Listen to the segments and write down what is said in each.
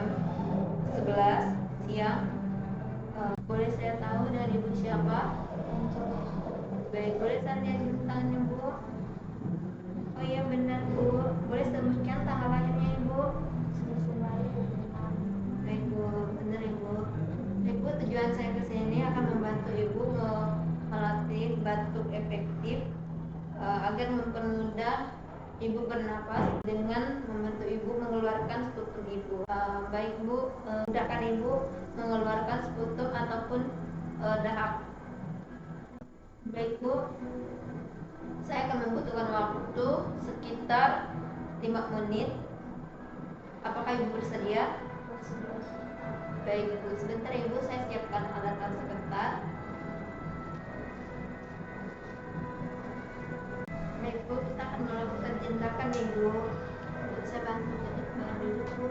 jam 11 siang. Boleh saya tahu dari Ibu siapa? Baik, boleh saya lihat tangannya Bu? Oh iya benar Bu. Boleh sebutkan tanggal lahirnya Ibu? Baik Bu, benar Ibu. Ibu, tujuan saya ke sini akan membantu Ibu melatih batuk efektif agar mempermudah Ibu bernapas dengan membantu Ibu mengeluarkan sputum Ibu. Baik Bu, mudahkan Ibu mengeluarkan sputum ataupun dahak. Baik Bu, saya akan membutuhkan waktu sekitar 5 menit. Apakah Ibu bersedia? Baik Bu, sebentar Ibu, saya siapkan alat-alat sebentar. Baik Bu, kita akan melakukan tindakan Ibu. Saya bantu duduk Bu.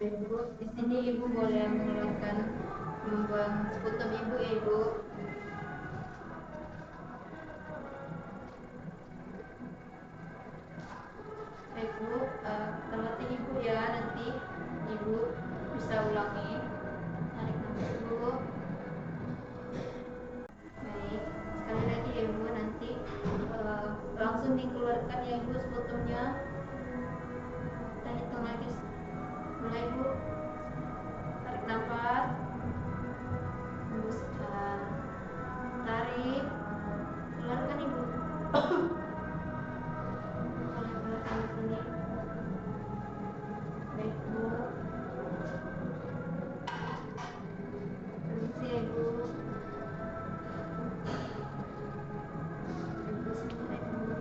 Baik Bu, di sini Ibu boleh mengeluarkan membuang sputum Ibu ya Ibu. Baik Bu, terlatih Ibu ya, nanti Ibu bisa ulangi. Tarik nafas Bu. Baik, sekali lagi ya Ibu, nanti langsung dikeluarkan ya Ibu sputumnya. Kita hitung lagi. Mulai Bu. Tarik nafas. Hembuskan. Tarik. Keluarkan Ibu. Boleh keluarkan di sini. Baik Bu. Permisi ya Ibu. Ibu sebentar ya Bu.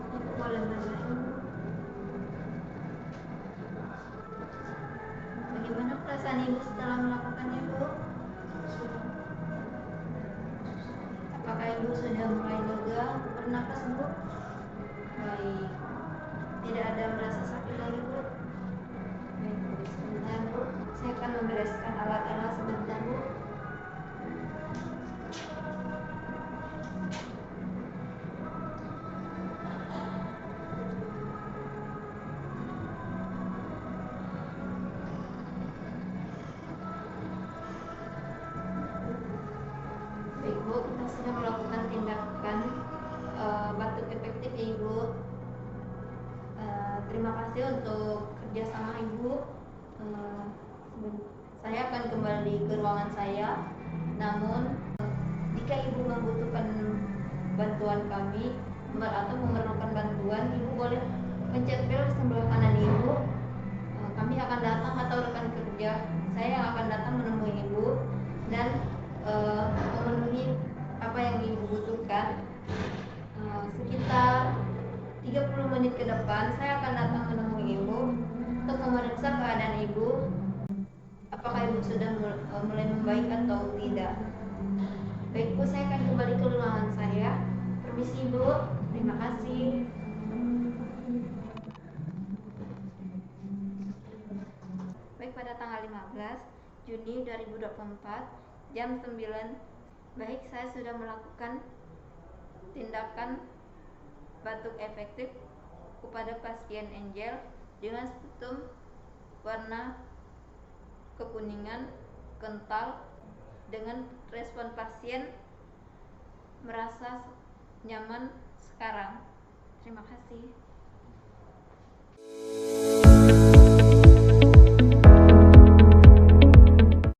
Ibu boleh belajar Ibu. Bagaimana perasaan Ibu setelah melakukannya Bu? Apakah Ibu sudah mulai lega bernapas Bu? Baik. Tidak ada merasa sakit lagi Bu? Baik Bu, sebentar Bu. Saya akan membereskan alat-alat sebentar Bu. Baik Bu, kita sudah melakukan tindakan batuk efektif ya Ibu. Terima kasih untuk kerjasama Ibu. Saya akan kembali ke ruangan saya. Namun jika Ibu membutuhkan bantuan kami atau memerlukan bantuan, Ibu boleh pencet bel sebelah kanan Ibu. Kami akan datang atau rekan kerja saya yang akan datang menemui Ibu dan memenuhi apa yang Ibu butuhkan. Sekitar 30 menit ke depan saya akan datang menemui Ibu untuk memeriksa keadaan Ibu, apakah Ibu sudah mulai membaik atau tidak. Baik Bu, saya akan kembali ke ruangan saya. Permisi Bu, terima kasih. Baik, pada tanggal 15 Juni 2024 jam 9, baik, saya sudah melakukan tindakan batuk efektif kepada pasien Angel dengan sputum warna kekuningan kental, dengan respon pasien merasa nyaman sekarang. Terima kasih.